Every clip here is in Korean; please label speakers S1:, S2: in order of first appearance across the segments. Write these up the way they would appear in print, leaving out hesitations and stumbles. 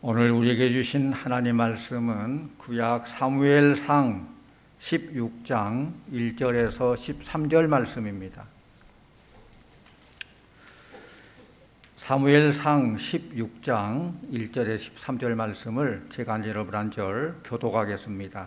S1: 오늘 우리에게 주신 하나님 말씀은 구약 사무엘상 16장 1절에서 13절 말씀입니다. 사무엘상 16장 1절에 13절 말씀을 제가 한 절 한 절 교독하겠습니다.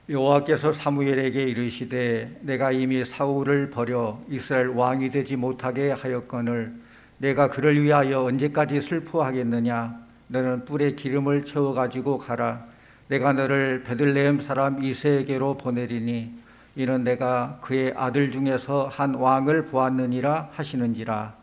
S1: 여호와께서 사무엘에게 이르시되 내가 이미 사울을 버려 이스라엘 왕이 되지 못하게 하였거늘 내가 그를 위하여 언제까지 슬퍼하겠느냐. 너는 뿔에 기름을 채워 가지고 가라. 내가 너를 베들레헴 사람 이새에게로 보내리니 이는 내가 그의 아들 중에서 한 왕을 보았느니라 하시는지라.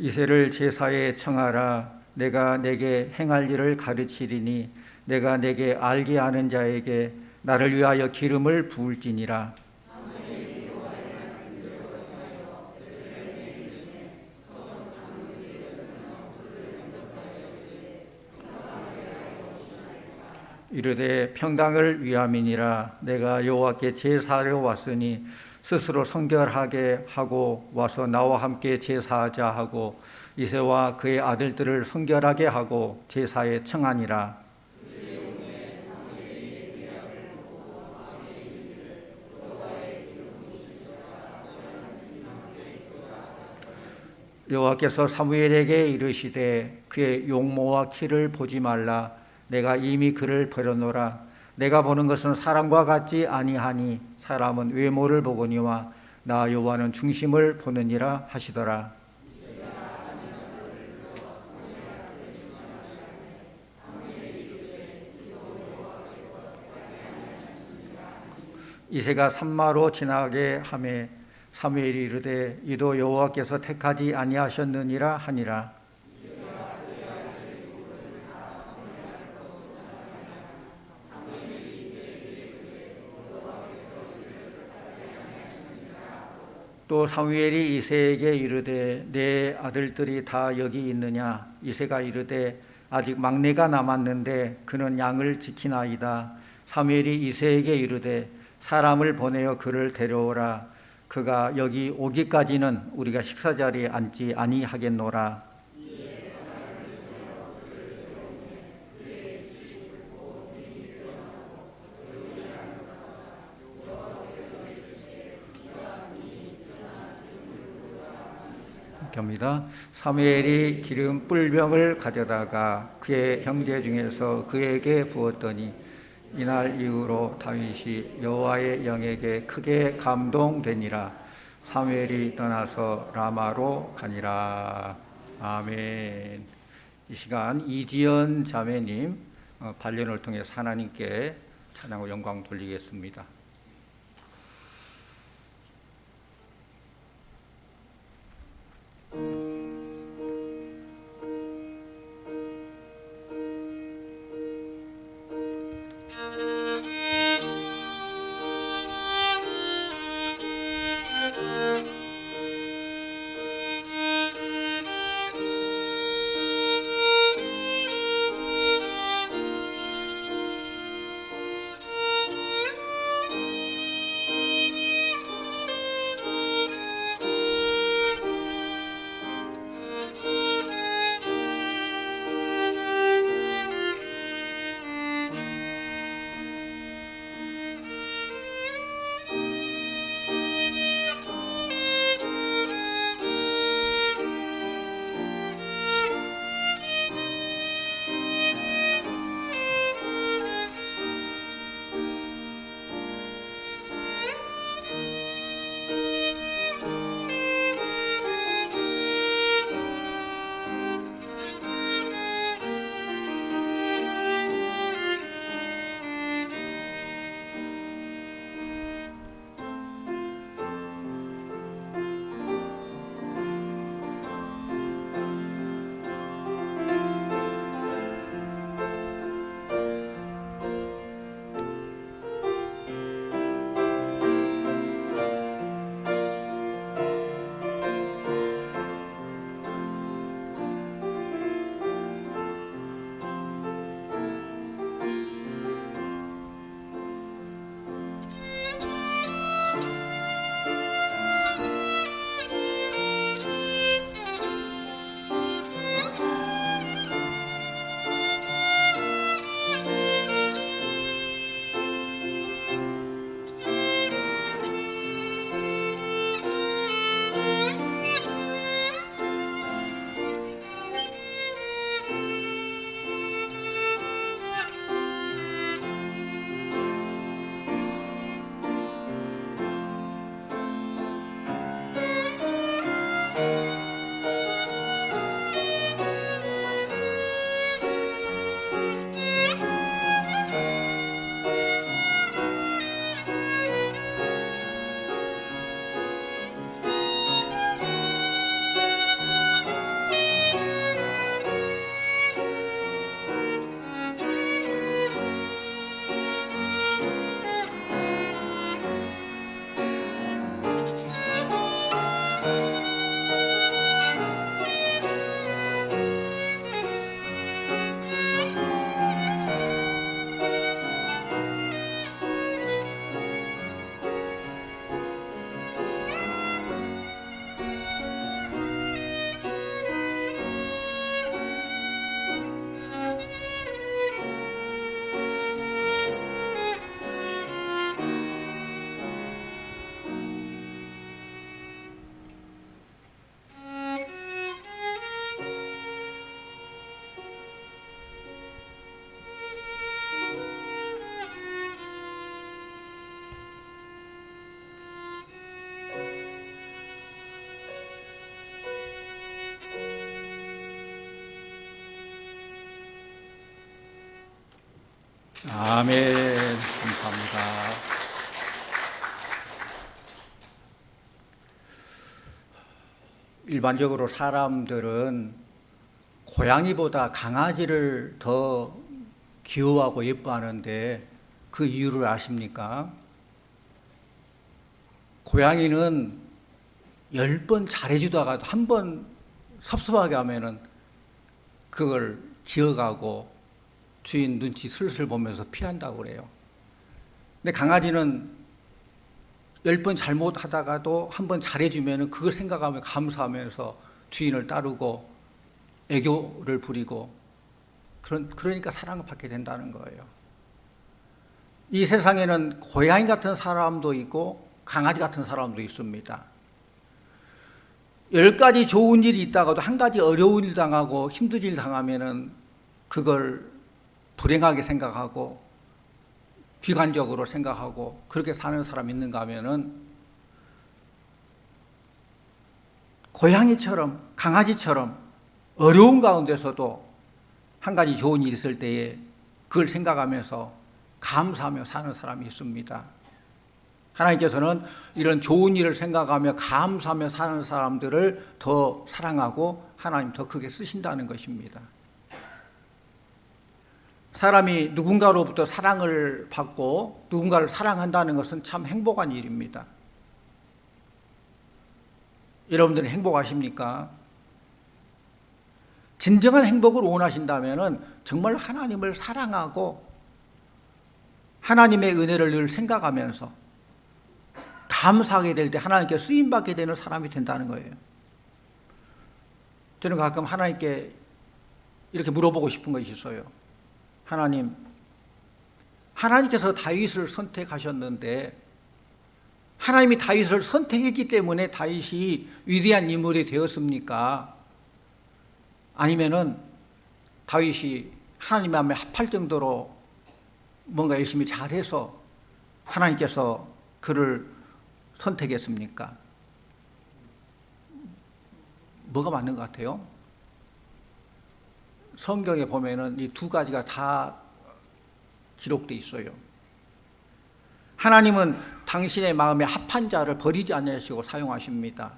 S1: 이새를 제사에 청하라. 내가 내게 행할 일을 가르치리니 내가 내게 알게 하는 자에게 나를 위하여 기름을 부을지니라. 이르되 평강을 위함이니라. 내가 여호와께 제사하러 왔으니 스스로 성결하게 하고 와서 나와 함께 제사하자 하고 이새와 그의 아들들을 성결하게 하고 제사에 청하니라. 여호와께서 사무엘에게 이르시되 그의 용모와 키를 보지 말라. 내가 이미 그를 버려놓으라. 내가 보는 것은 사람과 같지 아니하니 사람은 외모를 보거니와 나 여호와는 중심을 보느니라 하시더라. 이새가 산마로 지나게 하매 사무엘이 이르되 이도 여호와께서 택하지 아니하셨느니라 하니라. 또 사무엘이 이새에게 이르되 내 아들들이 다 여기 있느냐. 이새가 이르되 아직 막내가 남았는데 그는 양을 지키나이다. 사무엘이 이새에게 이르되 사람을 보내어 그를 데려오라. 그가 여기 오기까지는 우리가 식사자리에 앉지 아니하겠노라. 겁니다. 사무엘이 기름 뿔병을 가져다가 그의 형제 중에서 그에게 부었더니 이날 이후로 다윗이 여호와의 영에게 크게 감동되니라. 사무엘이 떠나서 라마로 가니라. 아멘. 이 시간 이지연 자매님 반련을 통해 하나님께 찬양과 영광 돌리겠습니다. 아멘. 감사합니다. 일반적으로 사람들은 고양이보다 강아지를 더 귀여워하고 예뻐하는데 그 이유를 아십니까? 고양이는 10번 잘해주다가도 한 번 섭섭하게 하면은 그걸 기어가고 주인 눈치 슬슬 보면서 피한다고 그래요. 근데 강아지는 10번 잘못하다가도 한 번 잘해주면은 그걸 생각하며 감사하면서 주인을 따르고 애교를 부리고 그러니까 사랑을 받게 된다는 거예요. 이 세상에는 고양이 같은 사람도 있고 강아지 같은 사람도 있습니다. 10가지 좋은 일이 있다가도 한 가지 어려운 일 당하고 힘든 일 당하면은 그걸 불행하게 생각하고 비관적으로 생각하고 그렇게 사는 사람이 있는가 하면은 고양이처럼 강아지처럼 어려운 가운데서도 한 가지 좋은 일이 있을 때에 그걸 생각하면서 감사하며 사는 사람이 있습니다. 하나님께서는 이런 좋은 일을 생각하며 감사하며 사는 사람들을 더 사랑하고 하나님 더 크게 쓰신다는 것입니다. 사람이 누군가로부터 사랑을 받고 누군가를 사랑한다는 것은 참 행복한 일입니다. 여러분들은 행복하십니까? 진정한 행복을 원하신다면 정말 하나님을 사랑하고 하나님의 은혜를 늘 생각하면서 감사하게 될 때 하나님께 쓰임받게 되는 사람이 된다는 거예요. 저는 가끔 하나님께 이렇게 물어보고 싶은 것이 있어요. 하나님께서 다윗을 선택하셨는데 하나님이 다윗을 선택했기 때문에 다윗이 위대한 인물이 되었습니까? 아니면은 다윗이 하나님 마음에 합할 정도로 뭔가 열심히 잘해서 하나님께서 그를 선택했습니까? 뭐가 맞는 것 같아요? 성경에 보면은 이 두 가지가 다 기록되어 있어요. 하나님은 당신의 마음에 합한 자를 버리지 않으시고 사용하십니다.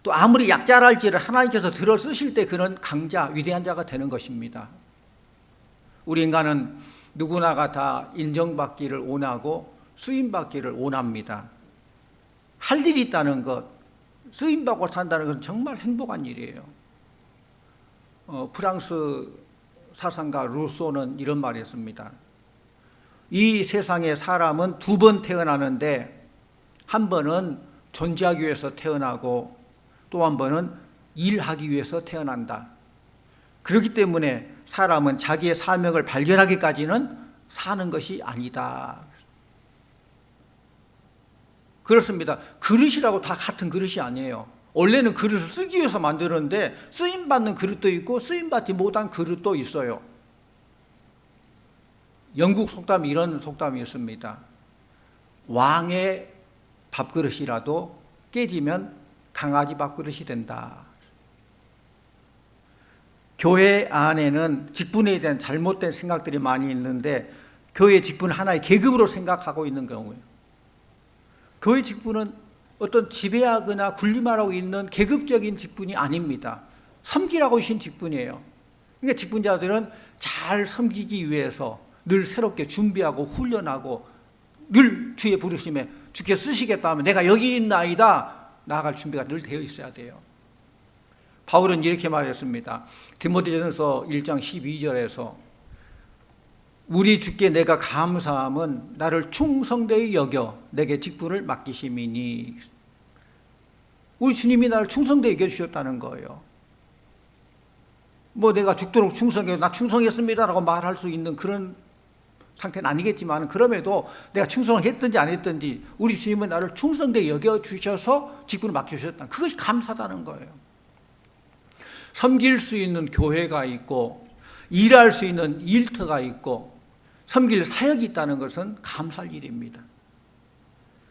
S1: 또 아무리 약자랄지를 하나님께서 들어 쓰실 때 그는 강자, 위대한 자가 되는 것입니다. 우리 인간은 누구나가 다 인정받기를 원하고 쓰임받기를 원합니다. 할 일이 있다는 것, 쓰임받고 산다는 것은 정말 행복한 일이에요. 프랑스 사상가 루소는 이런 말을 했습니다. 이 세상의 사람은 두 번 태어나는데 한 번은 존재하기 위해서 태어나고 또 한 번은 일하기 위해서 태어난다. 그렇기 때문에 사람은 자기의 사명을 발견하기까지는 사는 것이 아니다. 그렇습니다. 그릇이라고 다 같은 그릇이 아니에요. 원래는 그릇을 쓰기 위해서 만드는데 쓰임받는 그릇도 있고 쓰임받지 못한 그릇도 있어요. 영국 속담이 이런 속담이 있습니다. 왕의 밥그릇이라도 깨지면 강아지 밥그릇이 된다. 교회 안에는 직분에 대한 잘못된 생각들이 많이 있는데 교회 직분을 하나의 계급으로 생각하고 있는 경우예요. 교회 직분은 어떤 지배하거나 군림하라고 있는 계급적인 직분이 아닙니다. 섬기라고 주신 직분이에요. 그러니까 직분자들은 잘 섬기기 위해서 늘 새롭게 준비하고 훈련하고 늘 주의 부르심에 주께 쓰시겠다 하면 내가 여기 있나이다 나아갈 준비가 늘 되어 있어야 돼요. 바울은 이렇게 말했습니다. 디모데전서 1장 12절에서 우리 주께 내가 감사함은 나를 충성되이 여겨 내게 직분을 맡기심이니. 우리 주님이 나를 충성되이 여겨주셨다는 거예요. 뭐 내가 죽도록 충성해 나 충성했습니다라고 말할 수 있는 그런 상태는 아니겠지만 그럼에도 내가 충성을 했든지 안 했든지 우리 주님은 나를 충성되이 여겨주셔서 직분을 맡겨주셨다. 그것이 감사다는 거예요. 섬길 수 있는 교회가 있고 일할 수 있는 일터가 있고 섬길 사역이 있다는 것은 감사할 일입니다.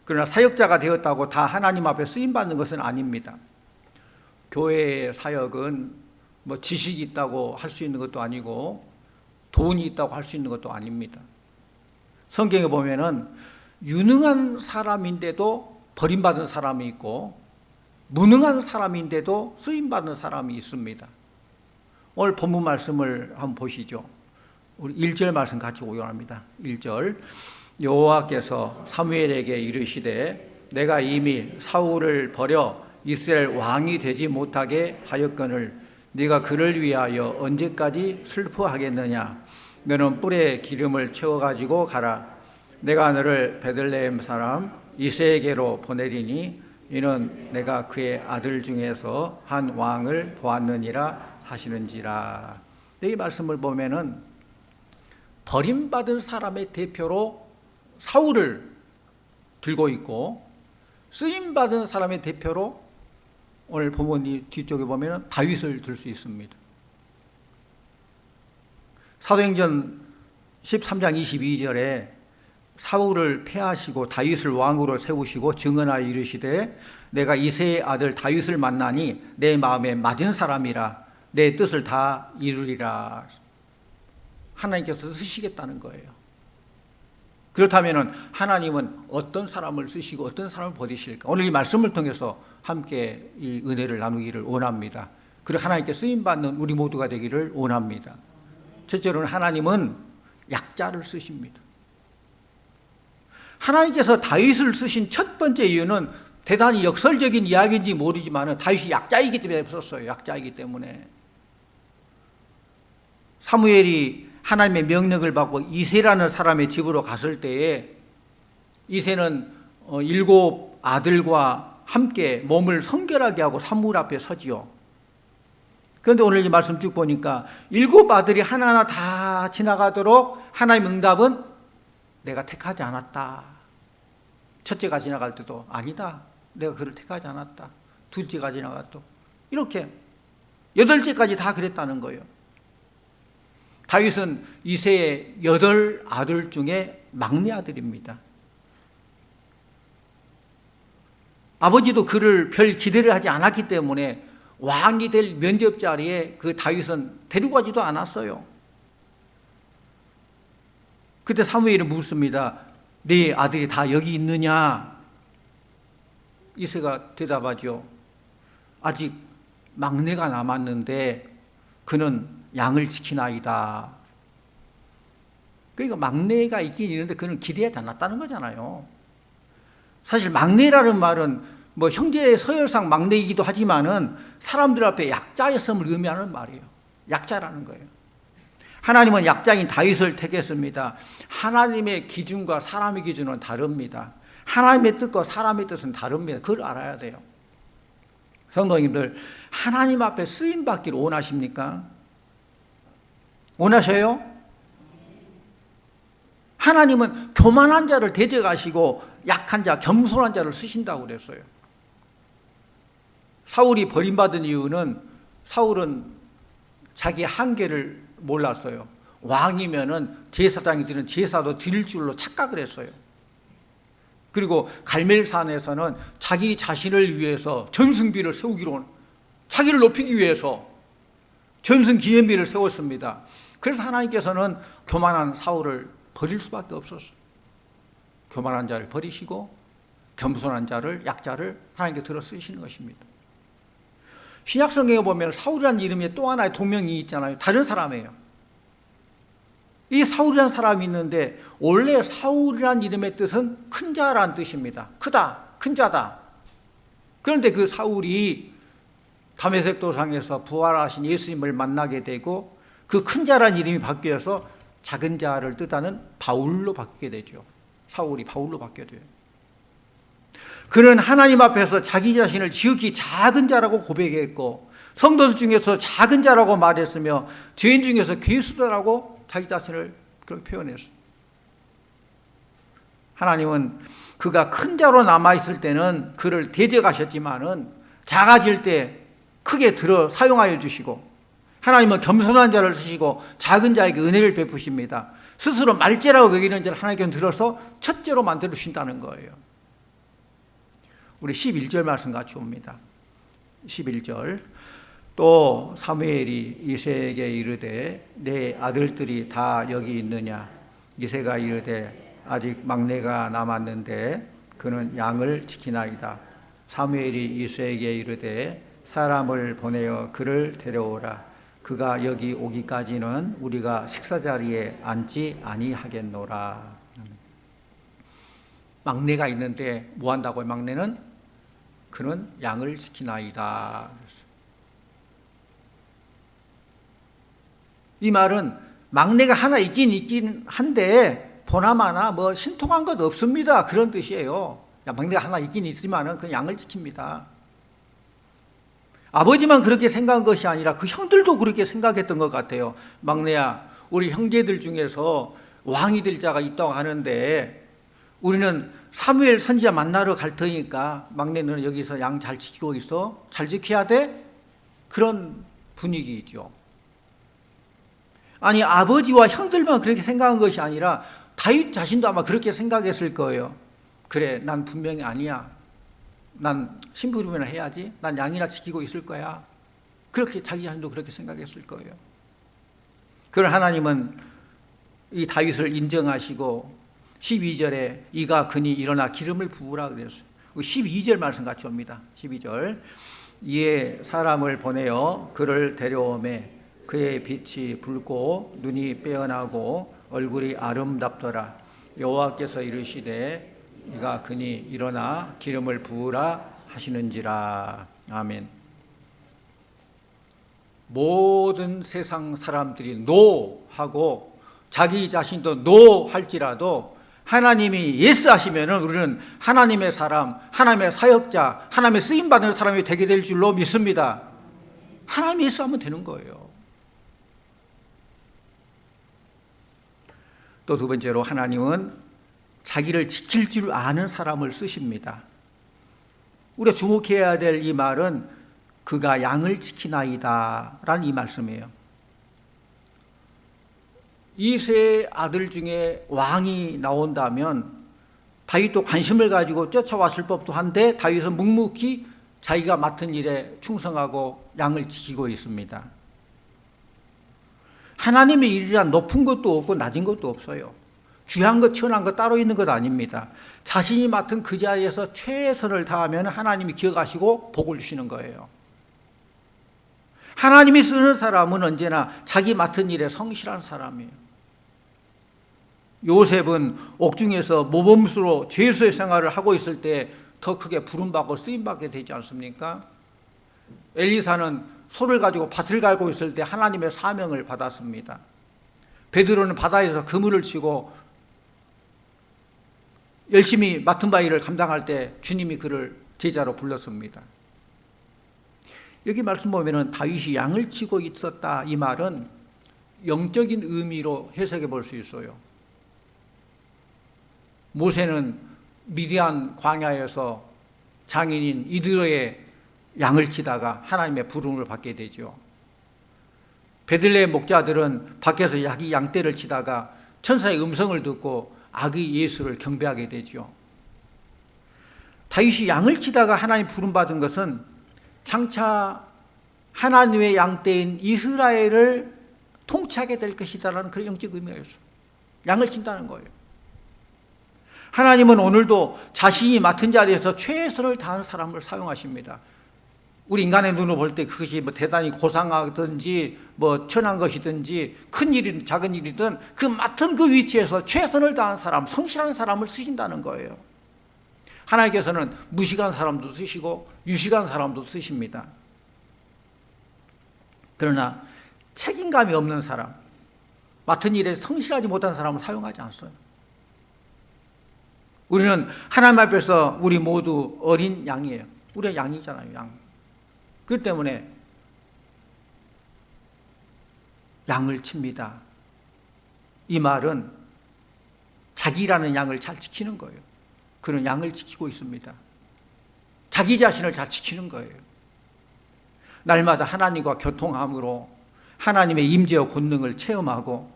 S1: 그러나 사역자가 되었다고 다 하나님 앞에 쓰임받는 것은 아닙니다. 교회의 사역은 뭐 지식이 있다고 할 수 있는 것도 아니고 돈이 있다고 할 수 있는 것도 아닙니다. 성경에 보면은 유능한 사람인데도 버림받은 사람이 있고 무능한 사람인데도 쓰임받은 사람이 있습니다. 오늘 본문 말씀을 한번 보시죠. 우리 1절 말씀 같이 오용합니다. 1절 여호와께서 사무엘에게 이르시되 내가 이미 사울을 버려 이스라엘 왕이 되지 못하게 하였거늘 네가 그를 위하여 언제까지 슬퍼하겠느냐. 너는 뿔에 기름을 채워가지고 가라. 내가 너를 베들레헴 사람 이새에게로 보내리니 이는 내가 그의 아들 중에서 한 왕을 보았느니라 하시는지라. 이 말씀을 보면은 버림받은 사람의 대표로 사울을 들고 있고 쓰임받은 사람의 대표로 오늘 본문 뒤쪽에 보면 다윗을 들 수 있습니다. 사도행전 13장 22절에 사울을 패하시고 다윗을 왕으로 세우시고 증언하여 이르시되 내가 이새의 아들 다윗을 만나니 내 마음에 맞은 사람이라 내 뜻을 다 이루리라. 하나님께서 쓰시겠다는 거예요. 그렇다면 하나님은 어떤 사람을 쓰시고 어떤 사람을 버리실까? 오늘 이 말씀을 통해서 함께 이 은혜를 나누기를 원합니다. 그리고 하나님께 쓰임받는 우리 모두가 되기를 원합니다. 첫째로는 하나님은 약자를 쓰십니다. 하나님께서 다윗을 쓰신 첫 번째 이유는 대단히 역설적인 이야기인지 모르지만 다윗이 약자이기 때문에 썼어요. 약자이기 때문에. 사무엘이 하나님의 명령을 받고 이새라는 사람의 집으로 갔을 때에 이새는 7 아들과 함께 몸을 성결하게 하고 산물 앞에 서지요. 그런데 오늘 이 말씀 쭉 보니까 7 아들이 하나하나 다 지나가도록 하나님 응답은 내가 택하지 않았다. 첫째가 지나갈 때도 아니다. 내가 그를 택하지 않았다. 둘째가 지나가도 이렇게 8째까지 다 그랬다는 거예요. 다윗은 이새의 8 아들 중에 막내 아들입니다. 아버지도 그를 별 기대를 하지 않았기 때문에 왕이 될 면접 자리에 그 다윗은 데려가지도 않았어요. 그때 사무엘이 묻습니다. 네 아들이 다 여기 있느냐? 이새가 대답하죠. 아직 막내가 남았는데 그는 양을 지키나이다. 그러니까 막내가 있긴 있는데 그는 기대하지 않았다는 거잖아요. 사실 막내라는 말은 뭐 형제의 서열상 막내이기도 하지만은 사람들 앞에 약자였음을 의미하는 말이에요. 약자라는 거예요. 하나님은 약자인 다윗을 택했습니다. 하나님의 기준과 사람의 기준은 다릅니다. 하나님의 뜻과 사람의 뜻은 다릅니다. 그걸 알아야 돼요. 성도님들, 하나님 앞에 쓰임받기를 원하십니까? 원하셔요? 하나님은 교만한 자를 대적하시고 약한 자, 겸손한 자를 쓰신다고 그랬어요. 사울이 버림받은 이유는 사울은 자기 한계를 몰랐어요. 왕이면은 제사장이들은 제사도 드릴 줄로 착각을 했어요. 그리고 갈멜산에서는 자기 자신을 위해서 전승비를 세우기로, 자기를 높이기 위해서 전승 기념비를 세웠습니다. 그래서 하나님께서는 교만한 사울을 버릴 수밖에 없었어요. 교만한 자를 버리시고 겸손한 자를, 약자를 하나님께 들어 쓰시는 것입니다. 신약 성경에 보면 사울이라는 이름에 또 하나의 동명이 있잖아요. 다른 사람이에요. 이 사울이라는 사람이 있는데 원래 사울이라는 이름의 뜻은 큰 자라는 뜻입니다. 크다, 큰 자다. 그런데 그 사울이 다메섹 도상에서 부활하신 예수님을 만나게 되고 그 큰 자라는 이름이 바뀌어서 작은 자를 뜻하는 바울로 바뀌게 되죠. 사울이 바울로 바뀌게 돼요. 그는 하나님 앞에서 자기 자신을 지극히 작은 자라고 고백했고 성도들 중에서 작은 자라고 말했으며 죄인 중에서 괴수다라고 자기 자신을 그렇게 표현했어요. 하나님은 그가 큰 자로 남아있을 때는 그를 대적하셨지만은 작아질 때 크게 들어 사용하여 주시고 하나님은 겸손한 자를 쓰시고 작은 자에게 은혜를 베푸십니다. 스스로 말째라고 여기는 자를 하나님께서 들어서 첫째로 만들어 주신다는 거예요. 우리 11절 말씀 같이 옵니다. 11절 또 사무엘이 이새에게 이르되 내 아들들이 다 여기 있느냐? 이새가 이르되 아직 막내가 남았는데 그는 양을 지키나이다. 사무엘이 이새에게 이르되 사람을 보내어 그를 데려오라. 그가 여기 오기까지는 우리가 식사자리에 앉지 아니하겠노라. 막내가 있는데 뭐 한다고요? 막내는 그는 양을 지키나이다. 이 말은 막내가 하나 있긴 한데 보나마나 뭐 신통한 것 없습니다, 그런 뜻이에요. 막내가 하나 있긴 있지만은 그 양을 지킵니다. 아버지만 그렇게 생각한 것이 아니라 그 형들도 그렇게 생각했던 것 같아요. 막내야, 우리 형제들 중에서 왕이 될 자가 있다고 하는데 우리는 사무엘 선지자 만나러 갈 테니까 막내는 여기서 양 잘 지키고 있어. 잘 지켜야 돼. 그런 분위기죠. 아니, 아버지와 형들만 그렇게 생각한 것이 아니라 다윗 자신도 아마 그렇게 생각했을 거예요. 그래, 난 분명히 아니야. 난 심부름이나 해야지. 난 양이나 지키고 있을 거야. 그렇게 자기 자신도 그렇게 생각했을 거예요. 그러나 하나님은 이 다윗을 인정하시고 12절에 이가 그니 일어나 기름을 부으라 그랬어요. 12절 말씀 같이 옵니다. 12절. 이에 사람을 보내어 그를 데려오매 그의 빛이 붉고 눈이 빼어나고 얼굴이 아름답더라. 여호와께서 이르시되 이가 그니 일어나 기름을 부으라 하시는지라. 아멘. 모든 세상 사람들이 노 하고 자기 자신도 노 할지라도 하나님이 예스 하시면은 우리는 하나님의 사람, 하나님의 사역자, 하나님의 쓰임받는 사람이 되게 될 줄로 믿습니다. 하나님이 예스 하면 되는 거예요. 또 두 번째로 하나님은 자기를 지킬 줄 아는 사람을 쓰십니다. 우리가 주목해야 될 이 말은 그가 양을 지키나이다 라는 이 말씀이에요. 이세 아들 중에 왕이 나온다면 다윗도 관심을 가지고 쫓아왔을 법도 한데 다윗은 묵묵히 자기가 맡은 일에 충성하고 양을 지키고 있습니다. 하나님의 일이란 높은 것도 없고 낮은 것도 없어요. 귀한 것, 천한 것 따로 있는 것 아닙니다. 자신이 맡은 그 자리에서 최선을 다하면 하나님이 기억하시고 복을 주시는 거예요. 하나님이 쓰는 사람은 언제나 자기 맡은 일에 성실한 사람이에요. 요셉은 옥중에서 모범수로 죄수의 생활을 하고 있을 때 더 크게 부름받고 쓰임받게 되지 않습니까? 엘리사는 소를 가지고 밭을 갈고 있을 때 하나님의 사명을 받았습니다. 베드로는 바다에서 그물을 치고 열심히 맡은 바 일을 감당할 때 주님이 그를 제자로 불렀습니다. 여기 말씀 보면은 다윗이 양을 치고 있었다, 이 말은 영적인 의미로 해석해 볼 수 있어요. 모세는 미디안 광야에서 장인인 이드로의 양을 치다가 하나님의 부름을 받게 되죠. 베들레헴 목자들은 밖에서 자기 양떼를 치다가 천사의 음성을 듣고 아기 예수를 경배하게 되죠. 다윗이 양을 치다가 하나님 부름받은 것은 장차 하나님의 양떼인 이스라엘을 통치하게 될 것이다라는 그런 영적 의미가 있어요. 양을 친다는 거예요. 하나님은 오늘도 자신이 맡은 자리에서 최선을 다한 사람을 사용하십니다. 우리 인간의 눈으로 볼 때 그것이 뭐 대단히 고상하든지 뭐 천한 것이든지 큰 일이든 작은 일이든 그 맡은 그 위치에서 최선을 다한 사람, 성실한 사람을 쓰신다는 거예요. 하나님께서는 무식한 사람도 쓰시고 유식한 사람도 쓰십니다. 그러나 책임감이 없는 사람, 맡은 일에 성실하지 못한 사람을 사용하지 않어요. 우리는 하나님 앞에서 우리 모두 어린 양이에요. 우리가 양이잖아요, 양. 그렇기 때문에 양을 칩니다. 이 말은 자기라는 양을 잘 지키는 거예요. 그는 양을 지키고 있습니다. 자기 자신을 잘 지키는 거예요. 날마다 하나님과 교통함으로 하나님의 임재와 권능을 체험하고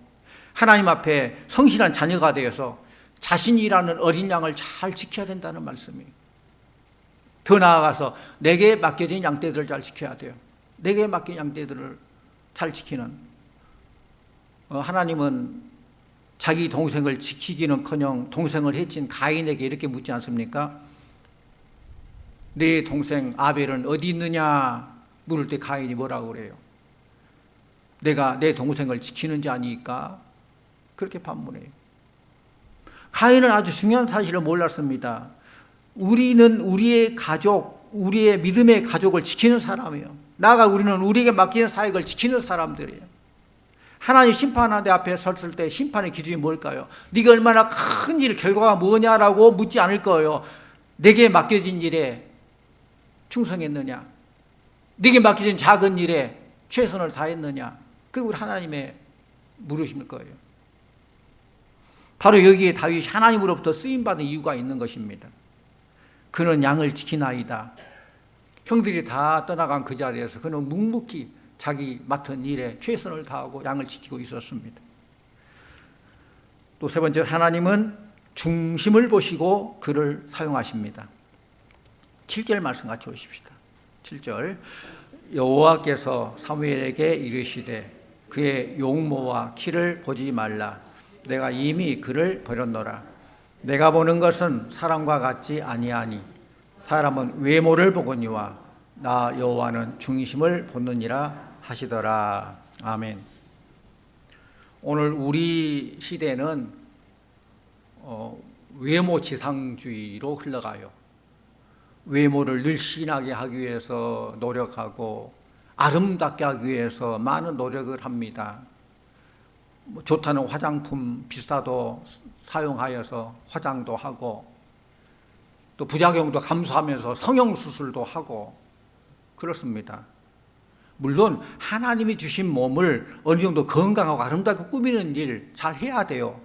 S1: 하나님 앞에 성실한 자녀가 되어서 자신이라는 어린 양을 잘 지켜야 된다는 말씀이에요. 더 나아가서 내게 맡겨진 양떼들을 잘 지켜야 돼요. 내게 맡긴 양떼들을 잘 지키는, 하나님은 자기 동생을 지키기는커녕 동생을 해친 가인에게 이렇게 묻지 않습니까? 내 동생 아벨은 어디 있느냐 물을 때 가인이 뭐라고 그래요? 내가 내 동생을 지키는지 아니까? 그렇게 반문해요. 가인은 아주 중요한 사실을 몰랐습니다. 우리는 우리의 가족, 우리의 믿음의 가족을 지키는 사람이에요. 나아가 우리는 우리에게 맡기는 사역을 지키는 사람들이에요. 하나님 심판하는 앞에 섰을 때 심판의 기준이 뭘까요? 네가 얼마나 큰 일, 결과가 뭐냐라고 묻지 않을 거예요. 내게 맡겨진 일에 충성했느냐, 네게 맡겨진 작은 일에 최선을 다했느냐, 그게 우리 하나님의 물으실 거예요. 바로 여기에 다윗이 하나님으로부터 쓰임받은 이유가 있는 것입니다. 그는 양을 지키나이다. 형들이 다 떠나간 그 자리에서 그는 묵묵히 자기 맡은 일에 최선을 다하고 양을 지키고 있었습니다. 또 세 번째, 하나님은 중심을 보시고 그를 사용하십니다. 7절 말씀 같이 보십시다. 7절, 여호와께서 사무엘에게 이르시되 그의 용모와 키를 보지 말라. 내가 이미 그를 버렸노라. 내가 보는 것은 사람과 같지 아니하니 사람은 외모를 보거니와 나 여호와는 중심을 보느니라 하시더라. 아멘. 오늘 우리 시대는 외모 지상주의로 흘러가요. 외모를 늘씬하게 하기 위해서 노력하고 아름답게 하기 위해서 많은 노력을 합니다. 좋다는 화장품 비싸도 사용하여서 화장도 하고 또 부작용도 감수하면서 성형수술도 하고 그렇습니다. 물론 하나님이 주신 몸을 어느 정도 건강하고 아름답게 꾸미는 일 잘 해야 돼요.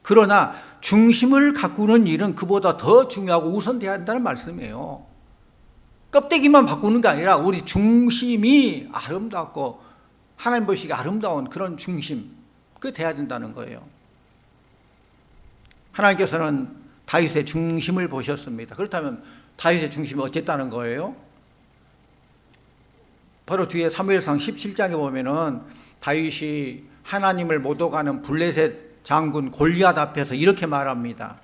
S1: 그러나 중심을 가꾸는 일은 그보다 더 중요하고 우선돼야 한다는 말씀이에요. 껍데기만 바꾸는 게 아니라 우리 중심이 아름답고 하나님 보시기에 아름다운 그런 중심, 그게 돼야 된다는 거예요. 하나님께서는 다윗의 중심을 보셨습니다. 그렇다면 다윗의 중심이 어쨌다는 거예요? 바로 뒤에 사무엘상 17장에 보면은 다윗이 하나님을 못 오가는 블레셋 장군 골리앗 앞에서 이렇게 말합니다.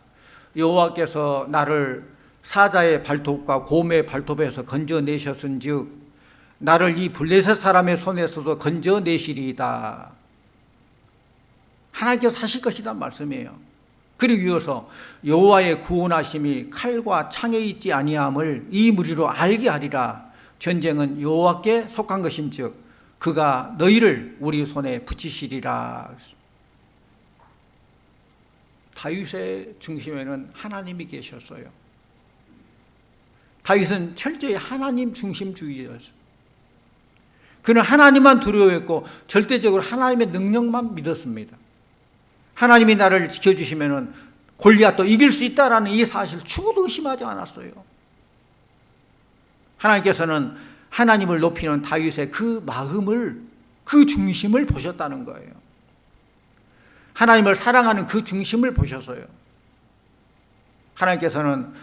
S1: 여호와께서 나를 사자의 발톱과 곰의 발톱에서 건져내셨은즉 나를 이 블레셋 사람의 손에서도 건져내시리이다. 하나님께서 하실 것이다 말씀이에요. 그리고 이어서 여호와의 구원하심이 칼과 창에 있지 아니함을 이 무리로 알게 하리라. 전쟁은 여호와께 속한 것인즉 그가 너희를 우리 손에 붙이시리라. 다윗의 중심에는 하나님이 계셨어요. 다윗은 철저히 하나님 중심주의였어요. 그는 하나님만 두려워했고 절대적으로 하나님의 능력만 믿었습니다. 하나님이 나를 지켜주시면 골리앗도 이길 수 있다라는 이 사실을 추구도 의심하지 않았어요. 하나님께서는 하나님을 높이는 다윗의 그 마음을, 그 중심을 보셨다는 거예요. 하나님을 사랑하는 그 중심을 보셔서요. 하나님께서는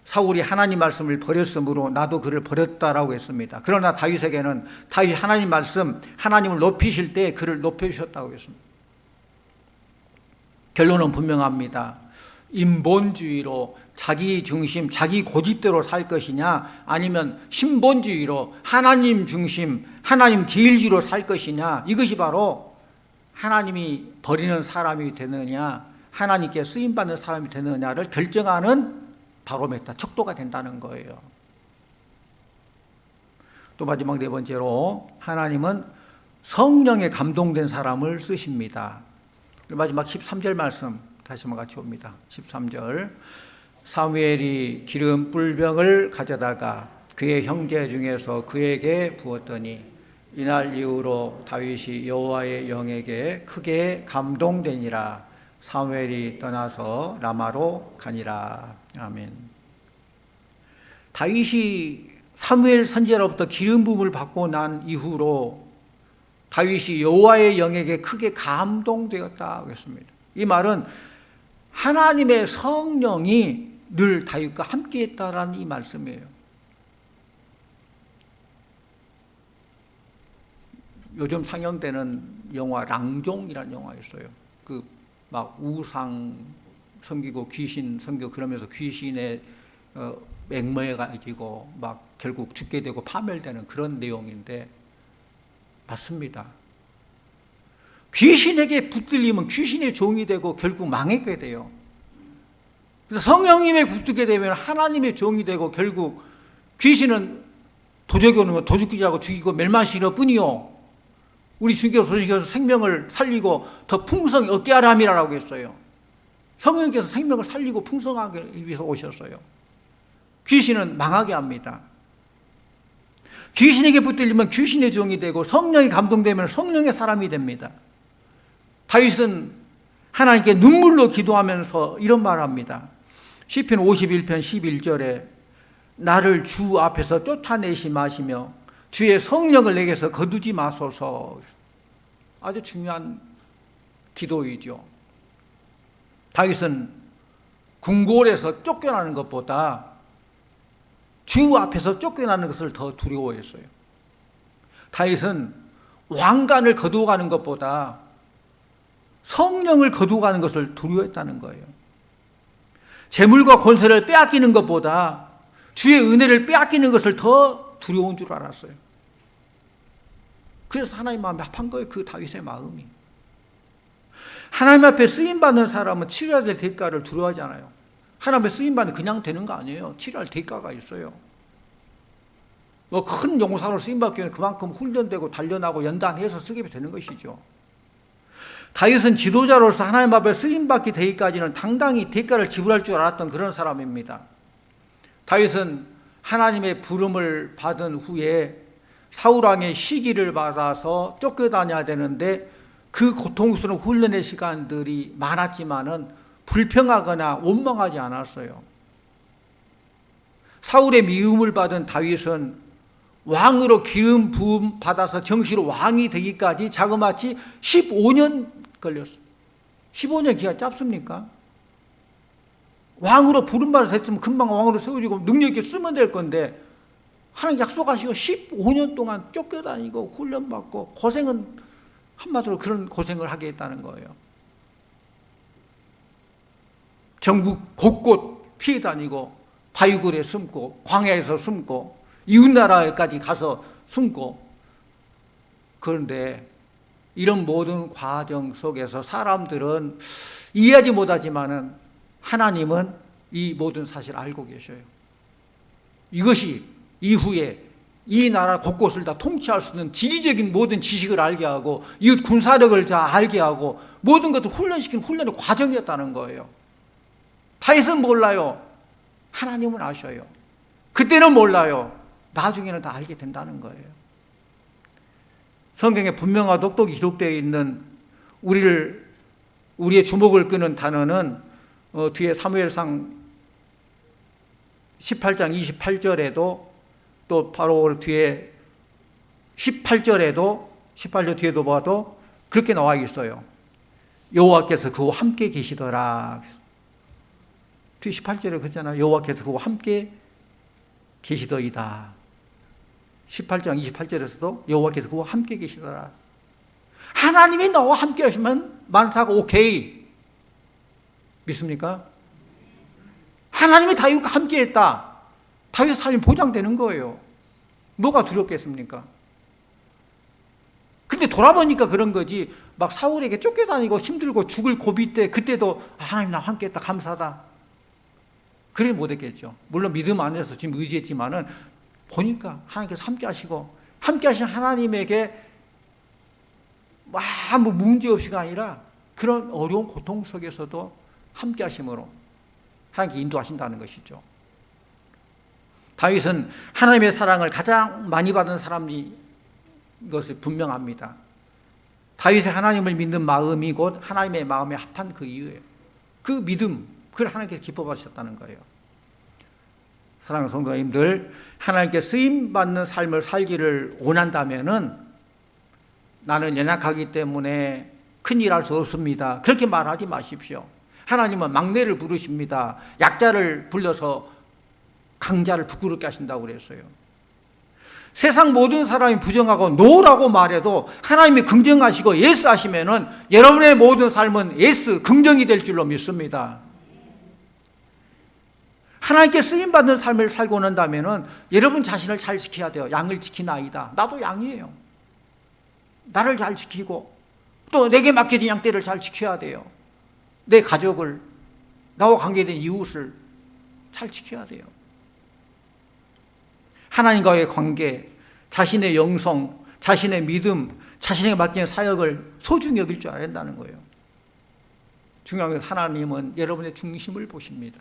S1: 사울이 하나님 말씀을 버렸으므로 나도 그를 버렸다라고 했습니다. 그러나 다윗에게는 다윗이 하나님 말씀, 하나님을 높이실 때 그를 높여주셨다고 했습니다. 결론은 분명합니다. 인본주의로 자기 중심, 자기 고집대로 살 것이냐, 아니면 신본주의로 하나님 중심, 하나님 제일주의로 살 것이냐, 이것이 바로 하나님이 버리는 사람이 되느냐, 하나님께 쓰임받는 사람이 되느냐를 결정하는 바로메터, 척도가 된다는 거예요. 또 마지막 네 번째로 하나님은 성령에 감동된 사람을 쓰십니다. 마지막 13절 말씀 다시 한번 같이 봅니다. 13절, 사무엘이 기름 뿔병을 가져다가 그의 형제 중에서 그에게 부었더니 이날 이후로 다윗이 여호와의 영에게 크게 감동되니라. 사무엘이 떠나서 라마로 가니라. 아멘. 다윗이 사무엘 선지자로부터 기름 부음을 받고 난 이후로 다윗이 여호와의 영에게 크게 감동되었다고 했습니다. 이 말은 하나님의 성령이 늘 다윗과 함께했다라는 이 말씀이에요. 요즘 상영되는 영화 랑종이라는 영화 있어요. 그 막 우상 섬기고 귀신 섬기고 그러면서 귀신의 맹모해 가지고 막 결국 죽게 되고 파멸되는 그런 내용인데 맞습니다. 귀신에게 붙들리면 귀신의 종이 되고 결국 망하게 돼요. 성령님에 붙들게 되면 하나님의 종이 되고 결국 귀신은 도적이 오는 거 도둑질하고 죽이고 멸망시킬 뿐이요. 우리 주님께서 소식에서 생명을 살리고 더 풍성히 얻게 하라 함이라고 했어요. 성령께서 생명을 살리고 풍성하게 위해서 오셨어요. 귀신은 망하게 합니다. 귀신에게 붙들리면 귀신의 종이 되고 성령이 감동되면 성령의 사람이 됩니다. 다윗은 하나님께 눈물로 기도하면서 이런 말을 합니다. 시편 51편 11절에 나를 주 앞에서 쫓아내지 마시며 주의 성령을 내게서 거두지 마소서. 아주 중요한 기도이죠. 다윗은 궁궐에서 쫓겨나는 것보다 주 앞에서 쫓겨나는 것을 더 두려워했어요. 다윗은 왕관을 거두어가는 것보다 성령을 거두어가는 것을 두려워했다는 거예요. 재물과 권세를 빼앗기는 것보다 주의 은혜를 빼앗기는 것을 더 두려운 줄 알았어요. 그래서 하나님 마음에 합한 거예요. 그 다윗의 마음이. 하나님 앞에 쓰임받는 사람은 치러야 될 대가를 두려워하지 않아요. 하나님 앞에 쓰임받는 그냥 되는 거 아니에요. 치러야 할 대가가 있어요. 뭐 큰 용사로 쓰임받기 위해 그만큼 훈련되고 단련하고 연단해서 쓰게 되는 것이죠. 다윗은 지도자로서 하나님 앞에 쓰임받기 되기까지는 당당히 대가를 지불할 줄 알았던 그런 사람입니다. 다윗은 하나님의 부름을 받은 후에 사울왕의 시기를 받아서 쫓겨다녀야 되는데 그 고통스러운 훈련의 시간들이 많았지만은 불평하거나 원망하지 않았어요. 사울의 미움을 받은 다윗은 왕으로 기름 부음 받아서 정식으로 왕이 되기까지 자그마치 15년 걸렸어요. 15년 기간 짧습니까? 왕으로 부름받아서 했으면 금방 왕으로 세워지고 능력 있게 쓰면 될 건데 하나님 약속하시고 15년 동안 쫓겨다니고 훈련받고 고생은 한마디로 그런 고생을 하게 했다는 거예요. 전국 곳곳 피해 다니고 바위굴에 숨고 광야에서 숨고 이웃나라에까지 가서 숨고. 그런데 이런 모든 과정 속에서 사람들은 이해하지 못하지만은 하나님은 이 모든 사실을 알고 계셔요. 이것이 이후에 이 나라 곳곳을 다 통치할 수 있는 지리적인 모든 지식을 알게 하고 이웃 군사력을 다 알게 하고 모든 것을 훈련시키는 훈련의 과정이었다는 거예요. 다윗은 몰라요. 하나님은 아셔요. 그때는 몰라요. 나중에는 다 알게 된다는 거예요. 성경에 분명하고 똑똑히 기록되어 있는 우리의 주목을 끄는 단어는 뒤에 사무엘상 18장 28절에도 또 바로 뒤에 18절 뒤에도 봐도 그렇게 나와 있어요. 여호와께서 그와 함께 계시더라. 뒤 18절에 그랬잖아요. 여호와께서 그와 함께 계시더이다. 18장 28절에서도 여호와께서 그와 함께 계시더라. 하나님이 너와 함께 하시면 만사가 오케이. 믿습니까? 하나님이 다윗과 함께 했다. 다윗의 삶이 보장되는 거예요. 뭐가 두렵겠습니까? 근데 돌아보니까 그런 거지. 막 사울에게 쫓겨다니고 힘들고 죽을 고비 때 그때도 하나님 나와 함께 했다. 감사하다. 그래 못했겠죠. 물론 믿음 안에서 지금 의지했지만은 보니까 하나님께서 함께 하시고 함께 하신 하나님에게 아무 문제 없이가 아니라 그런 어려운 고통 속에서도 함께 하심으로 하나님께 인도하신다는 것이죠. 다윗은 하나님의 사랑을 가장 많이 받은 사람이 것이 분명합니다. 다윗의 하나님을 믿는 마음이 곧 하나님의 마음에 합한 그 이유예요. 그 믿음, 그걸 하나님께서 기뻐 받으셨다는 거예요. 사랑하는 성도님들, 하나님께 쓰임받는 삶을 살기를 원한다면은 나는 연약하기 때문에 큰일 할 수 없습니다. 그렇게 말하지 마십시오. 하나님은 막내를 부르십니다. 약자를 불러서 강자를 부끄럽게 하신다고 그랬어요. 세상 모든 사람이 부정하고 노라고 말해도 하나님이 긍정하시고 예스 하시면은 여러분의 모든 삶은 예스, 긍정이 될 줄로 믿습니다. 하나님께 쓰임받는 삶을 살고 난다면은 여러분 자신을 잘 지켜야 돼요. 양을 지키나이다. 나도 양이에요. 나를 잘 지키고 또 내게 맡겨진 양떼를 잘 지켜야 돼요. 내 가족을, 나와 관계된 이웃을 잘 지켜야 돼요. 하나님과의 관계, 자신의 영성, 자신의 믿음, 자신에게 맡긴 사역을 소중히 여길 줄 알아야 한다는 거예요. 중요한 것은 하나님은 여러분의 중심을 보십니다.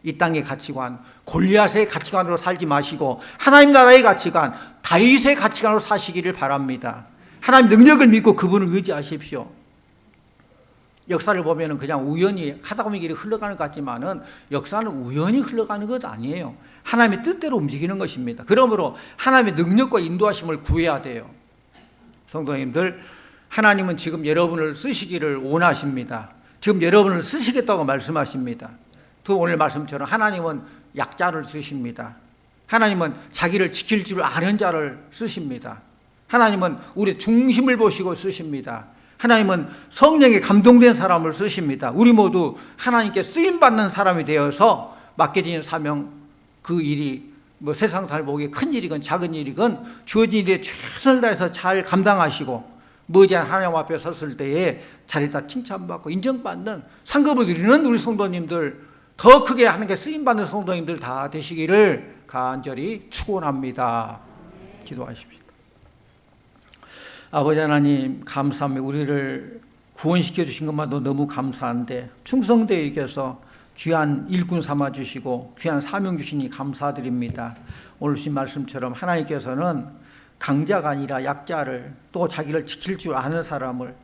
S1: 이 땅의 가치관, 골리앗의 가치관으로 살지 마시고 하나님 나라의 가치관, 다윗의 가치관으로 사시기를 바랍니다. 하나님 능력을 믿고 그분을 의지하십시오. 역사를 보면 그냥 우연히 하다 보면 길이 흘러가는 것 같지만은 역사는 우연히 흘러가는 것 아니에요. 하나님의 뜻대로 움직이는 것입니다. 그러므로 하나님의 능력과 인도하심을 구해야 돼요. 성도님들, 하나님은 지금 여러분을 쓰시기를 원하십니다. 지금 여러분을 쓰시겠다고 말씀하십니다. 또 오늘 말씀처럼 하나님은 약자를 쓰십니다. 하나님은 자기를 지킬 줄 아는 자를 쓰십니다. 하나님은 우리의 중심을 보시고 쓰십니다. 하나님은 성령에 감동된 사람을 쓰십니다. 우리 모두 하나님께 쓰임받는 사람이 되어서 맡겨진 사명, 그 일이 뭐 세상 살보기에 큰 일이건 작은 일이건 주어진 일에 최선을 다해서 잘 감당하시고 머지않은 하나님 앞에 섰을 때에 자리다 칭찬받고 인정받는 상급을 누리는 우리 성도님들, 더 크게 하나님께 쓰임받는 성도님들 다 되시기를 간절히 축원합니다. 기도하십시다. 아버지 하나님, 감사합니다. 우리를 구원시켜 주신 것만도 너무 감사한데 충성되어 이겨서 귀한 일꾼 삼아 주시고 귀한 사명 주시니 감사드립니다. 오늘 주신 말씀처럼 하나님께서는 강자가 아니라 약자를, 또 자기를 지킬 줄 아는 사람을,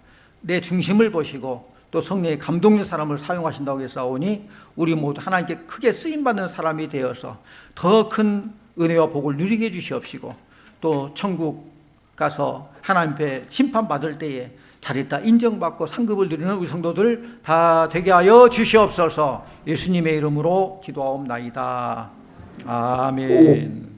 S1: 내 중심을 보시고 또 성령의 감동된 사람을 사용하신다고 했사오니 우리 모두 하나님께 크게 쓰임받는 사람이 되어서 더 큰 은혜와 복을 누리게 해주시옵시고 또 천국 가서 하나님 앞에 심판받을 때에 잘했다 인정받고 상급을 누리는 우리 성도들 다 되게 하여 주시옵소서. 예수님의 이름으로 기도하옵나이다. 아멘.